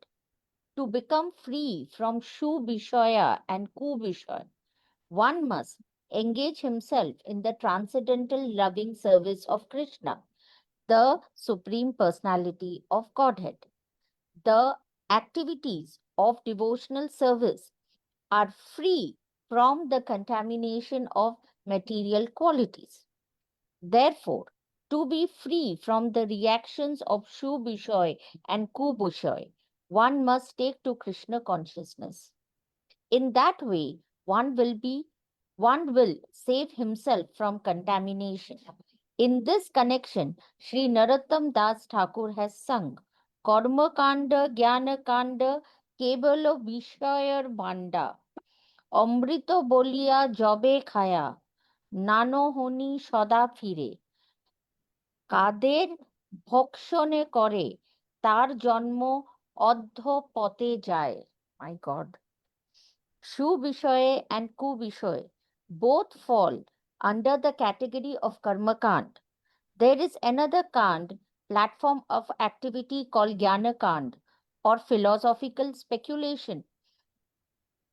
To become free from Shu Bishoya and Ku Bishoy, one must engage himself in the transcendental loving service of Krishna, the Supreme Personality of Godhead. The activities of devotional service are free from the contamination of material qualities. Therefore, to be free from the reactions of Shu Bishoy and Ku Bishoy, one must take to Krishna consciousness. In that way, one will save himself from contamination. In this connection, Sri Narottam Das Thakur has sung Karma Kanda, Jnana Kanda, Kebalo Vishayar Banda, Amrito Bolia Jobe Khaya, Nano Honi Shoda Fire, কাদের ভক্ষণে করে তার জন্ম অধঃপতে যায়. My God. Shu Bishoye and Ku Bishoye both fall under the category of Karma Kand. There is another Kand, platform of activity called Jnana Kand or philosophical speculation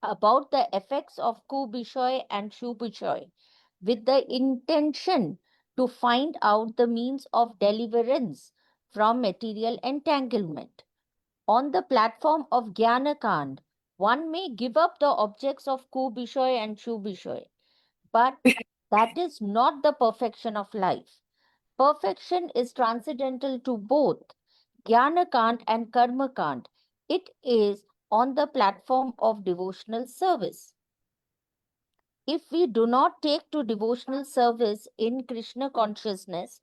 about the effects of Ku Bishoy and Shu Bishoy with the intention to find out the means of deliverance from material entanglement. On the platform of Jnana Kand, one may give up the objects of Ku Bishoy and Shu Bishoy, but that is not the perfection of life. Perfection is transcendental to both Jnana Kand and Karma Kand. It is on the platform of devotional service. If we do not take to devotional service in Krishna consciousness,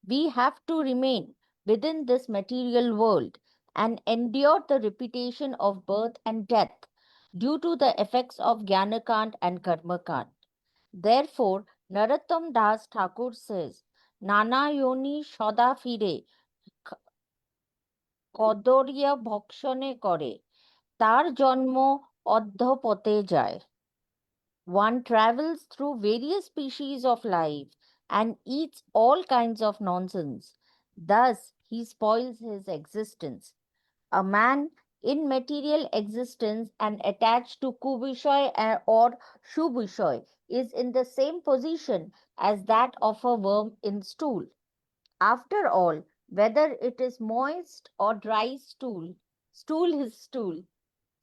we have to remain within this material world and endure the repetition of birth and death due to the effects of Jnana Kand and Karma Kand. Therefore, Narottam Das Thakur says, Nana Yoni Shoda Fire কদরিয়া ভক্ষণে করে তার জন্ম অধঃপতে যায়. One travels through various species of life and eats all kinds of nonsense. Thus, he spoils his existence. A man in material existence and attached to Kubushoy or Shubushoy is in the same position as that of a worm in stool. After all, whether it is moist or dry stool, stool is stool.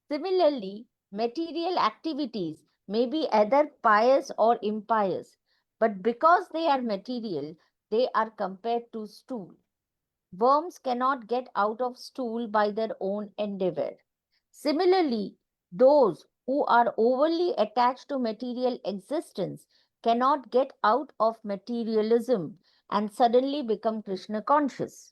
Similarly, material activities may be either pious or impious, but because they are material, they are compared to stool. Worms cannot get out of stool by their own endeavor. Similarly, those who are overly attached to material existence cannot get out of materialism and suddenly become Krishna conscious.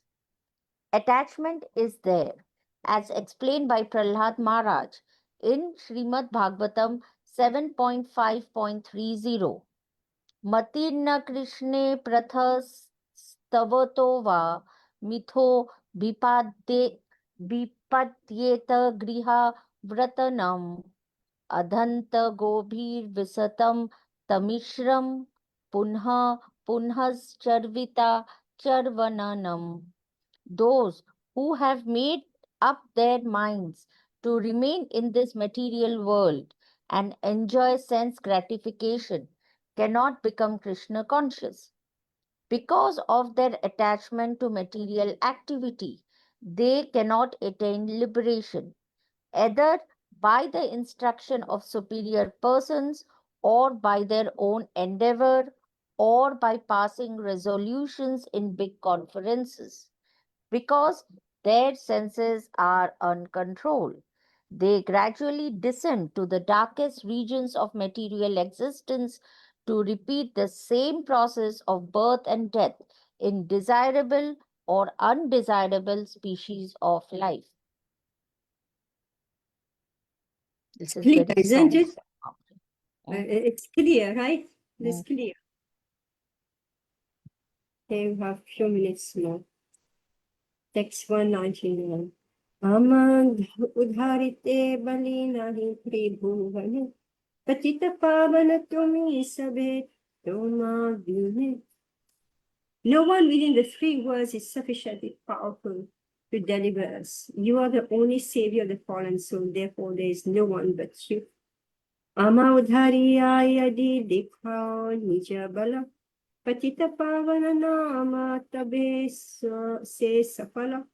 Attachment is there, as explained by Prahlad Maharaj in Srimad Bhagavatam 7.5.30. Matirna Krishne prathastavato va mitho vipadyeta griha vratanam adhanta gobhir visatam tamishram punha punhascharvita charvananam. Those who have made up their minds to remain in this material world and enjoy sense gratification cannot become Krishna conscious. Because of their attachment to material activity, they cannot attain liberation, either by the instruction of superior persons or by their own endeavor or by passing resolutions in big conferences. Because their senses are uncontrolled, they gradually descend to the darkest regions of material existence to repeat the same process of birth and death in desirable or undesirable species of life. This is Clear, very isn't strong. it? It's clear, right? It's clear. Okay, we have few minutes more. Text 199. Amang udharite balina hi tribhuvane patita pavana tumi sabhe toma vyune. No one within the three worlds is sufficiently powerful to deliver us. You are the only savior of the fallen soul, therefore there is no one but you. Ama udhariyayadi dikha nija bala patita pavana nama tabe se safala.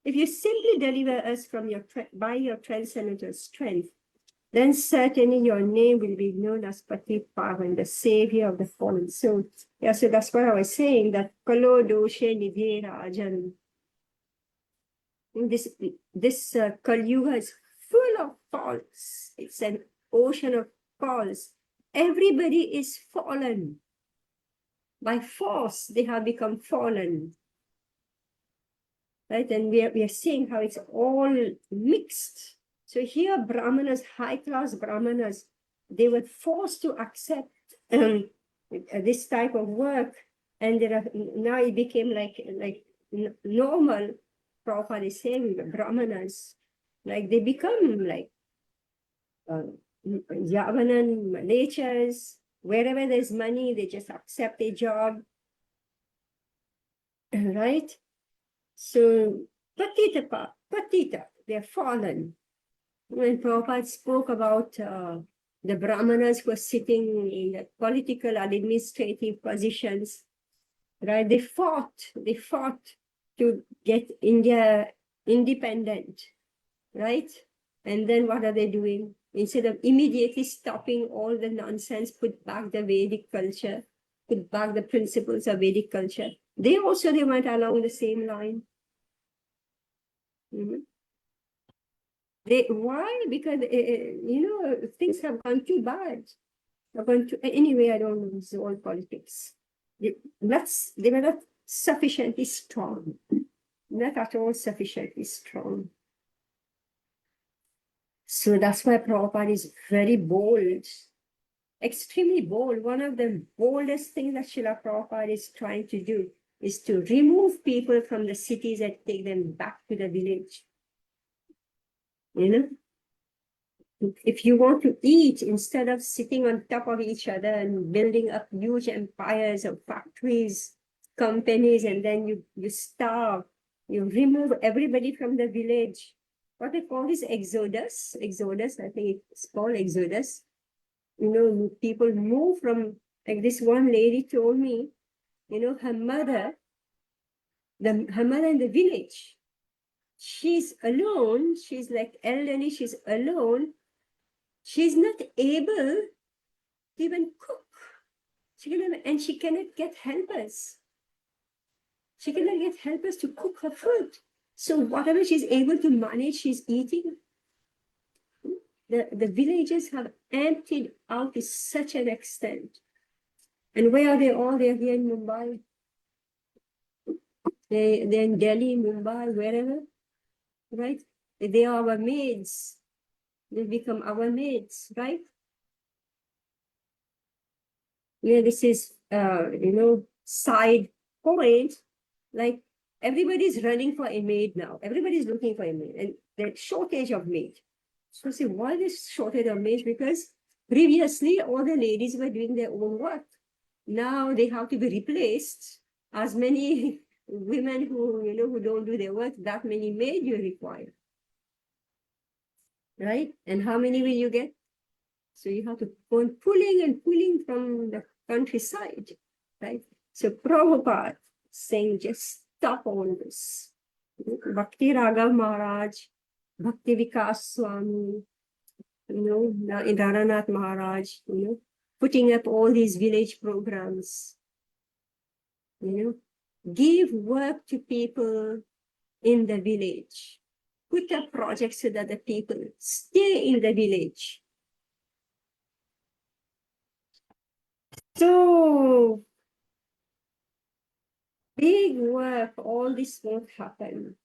If you simply deliver us from by your transcendental strength, then certainly your name will be known as Pati Pavan, the savior of the fallen soul. Yeah, so that's what I was saying, that Kalo Doshe Nidhera Ajan. This Kali Yuga is full of faults. It's an ocean of faults. Everybody is fallen. By force, they have become fallen. Right? And we are seeing how it's all mixed. So here, Brahmanas, high-class Brahmanas, they were forced to accept this type of work, and now it became like normal. Prabhupada is saying the Brahmanas, like they become like Yavanan, Malachas, wherever there's money, they just accept a job, right? So, patita, they're fallen. When Prabhupada spoke about the Brahmanas who were sitting in the political and administrative positions, right? They fought to get India independent, right? And then what are they doing? Instead of immediately stopping all the nonsense, put back the Vedic culture, put back the principles of Vedic culture, they went along the same line. Mm-hmm. Why? Because things have gone too bad. Anyway, I don't know. It's all politics. They were not sufficiently strong. Not at all sufficiently strong. So that's why Prabhupada is very bold, extremely bold. One of the boldest things that Srila Prabhupada is trying to do is to remove people from the cities and take them back to the village. If you want to eat, instead of sitting on top of each other and building up huge empires of factories, companies, and then you starve, you remove everybody from the village. What they call is exodus. Exodus, I think it's called exodus. You know, people move from, like this one lady told me, you know, her mother in the village, she's alone, she's like elderly, she's alone, she's not able to even cook. And she cannot get helpers. She cannot get helpers to cook her food. So whatever she's able to manage, she's eating. The villages have emptied out to such an extent. And where are they all? They're here in Mumbai. They're in Delhi, Mumbai, wherever, right? They are our maids. They become our maids, right? Yeah, this is, side point. Like everybody's running for a maid now. Everybody's looking for a maid, and there's shortage of maid. So see, why this shortage of maids? Because previously all the ladies were doing their own work. Now they have to be replaced. As many women who don't do their work, that many maids you require, right? And how many will you get? So you have to go on pulling from the countryside, right? So Prabhupada saying, just stop all this. Bhakti Raghav Maharaj, Bhakti Vikas Swami, Naranath Maharaj, putting up all these village programs, give work to people in the village, put up projects so that the people stay in the village. So big work, all this won't happen.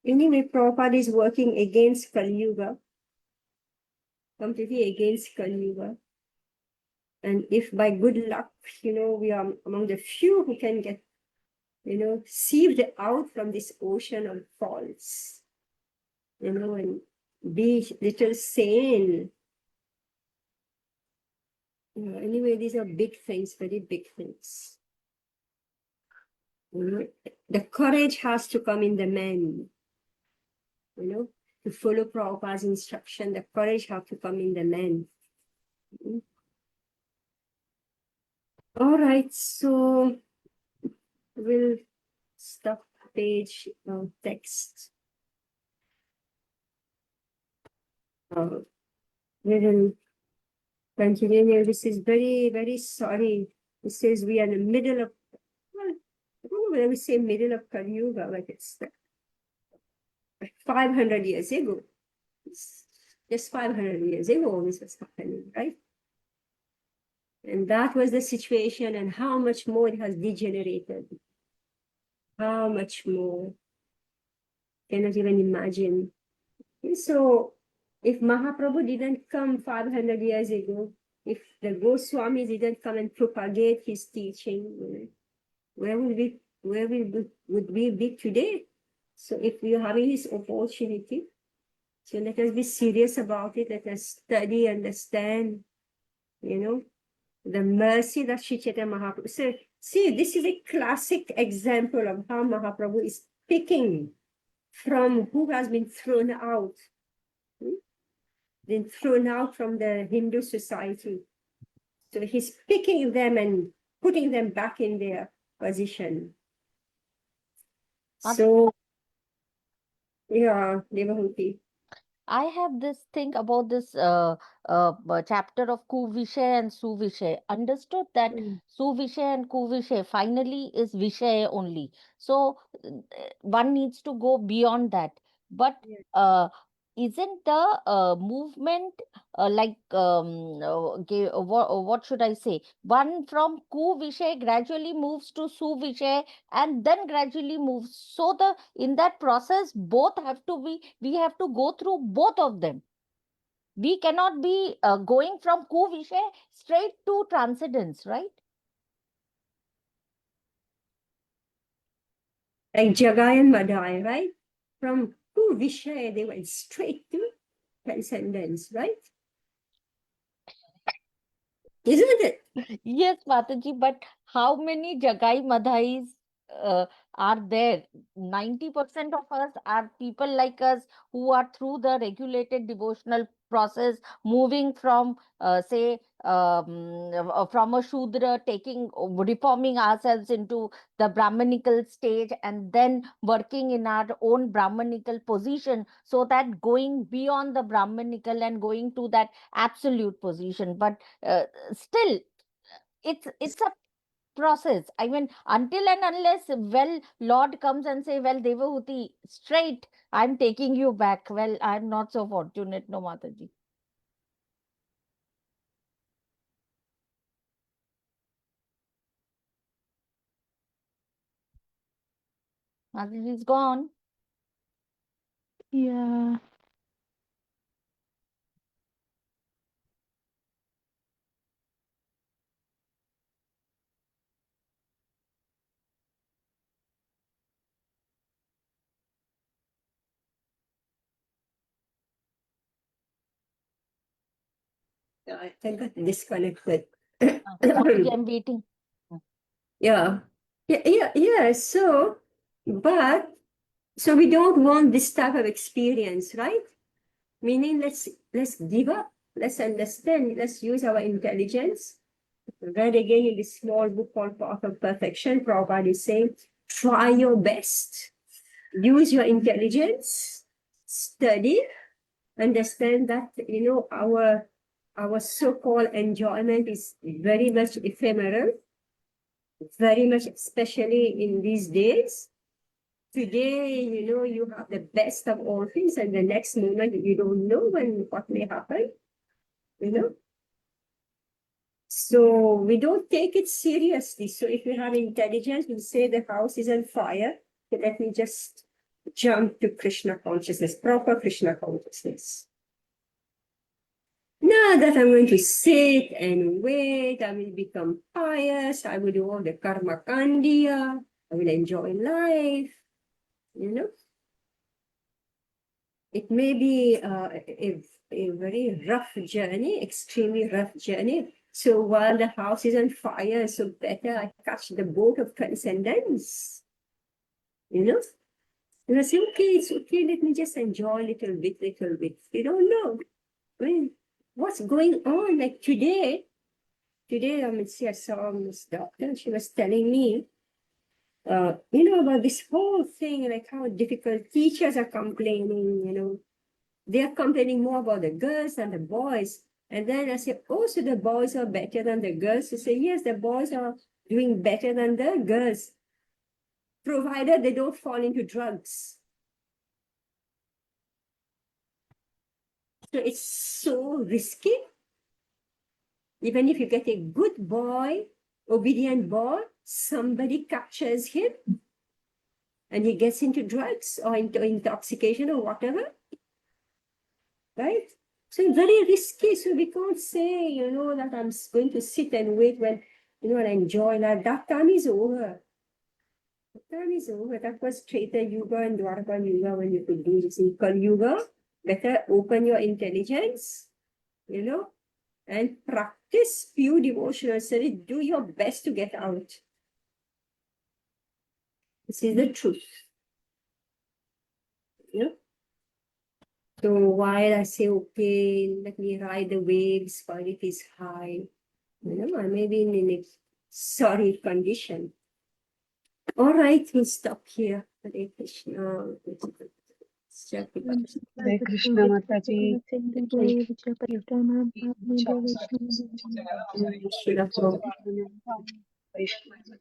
Anyway, Prabhupada is working against Kali Yuga, completely against Kali Yuga. And if by good luck, we are among the few who can get, sieved out from this ocean of faults, and be little sane. Anyway, these are big things, very big things. The courage has to come in the men, to follow Prabhupada's instruction. The courage has to come in the men. All right, so we'll stop page text. We will continue here. This is very, very sorry. It says we are in the middle of, well, I don't know whether we say middle of Kali Yuga, like it's like 500 years ago. It's just 500 years ago this was happening, right? And that was the situation, and how much more it has degenerated. How much more? Cannot even imagine. And so, if Mahaprabhu didn't come 500 years ago, if the Goswamis didn't come and propagate his teaching, where would we be today? So, if we are having this opportunity, so let us be serious about it. Let us study, understand, the mercy that Sri Chaitanya Mahaprabhu. So, see, this is a classic example of how Mahaprabhu is picking from who has been thrown out, from the Hindu society. So he's picking them and putting them back in their position. So, yeah, Devahuti. I have this thing about this chapter of Kuvishay and Suvishay. Understood that Suvishay and Kuvishay finally is Vishay only. So one needs to go beyond that. But isn't the movement what should I say? One from Kuvishay gradually moves to Suvishay and then gradually moves. So in that process, we have to go through both of them. We cannot be going from Kuvishay straight to transcendence, right? Like Jagai and Madhya, right? From Vishay, they went straight to transcendence, right? Isn't it? Yes, Mataji, but how many Jagai Madhais are there? 90% of us are people like us who are through the regulated devotional process, moving from, say, from a Shudra, reforming ourselves into the Brahmanical stage, and then working in our own Brahmanical position, so that going beyond the Brahmanical and going to that absolute position. But still, it's a process. I mean, until and unless, well, Lord comes and say, well, Devahuti, straight, I'm taking you back. Well, I'm not so fortunate, no, Mataji. Mataji's gone. Yeah. I got disconnected. Mataji, I'm waiting. Yeah. Yeah. So, so we don't want this type of experience, right? Meaning, let's give up. Let's understand. Let's use our intelligence. Read again in this small book called Path of Perfection. Prabhupada is saying, try your best. Use your intelligence. Study. Understand that, our so-called enjoyment is very much ephemeral, very much, especially in these days. Today, you have the best of all things, and the next moment you don't know what may happen, you know. So we don't take it seriously. So if you have intelligence, you say the house is on fire, so let me just jump to Krishna consciousness, proper Krishna consciousness. Now that I'm going to sit and wait, I will become pious, I will do all the karma kandya, I will enjoy life, you know. It may be a very rough journey, extremely rough journey. So while the house is on fire, so better I catch the boat of transcendence, you know. And I say, okay, it's okay, let me just enjoy a little bit. You don't know. I mean, what's going on? Like today, I saw this doctor, she was telling me, about this whole thing, like how difficult teachers are complaining, they're complaining more about the girls than the boys. And then I said, oh, so the boys are better than the girls? She said, yes, the boys are doing better than the girls, provided they don't fall into drugs. So it's so risky. Even if you get a good boy, obedient boy, somebody captures him and he gets into drugs or into intoxication or whatever, right? So it's very risky. So we can't say, that I'm going to sit and wait when, and enjoy life. That time is over. That time is over. That was Treta Yuga and Dwarka Yuga when you could do this. In Kali Yuga, better open your intelligence, and practice pure devotional service. Do your best to get out. This is the truth. So while I say, okay, let me ride the waves while it is high, I may be in a sorry condition. All right, we'll stop here. Hare Krishna. Hare Krishna Mataji. Shila Prabhupada. Vaishnav.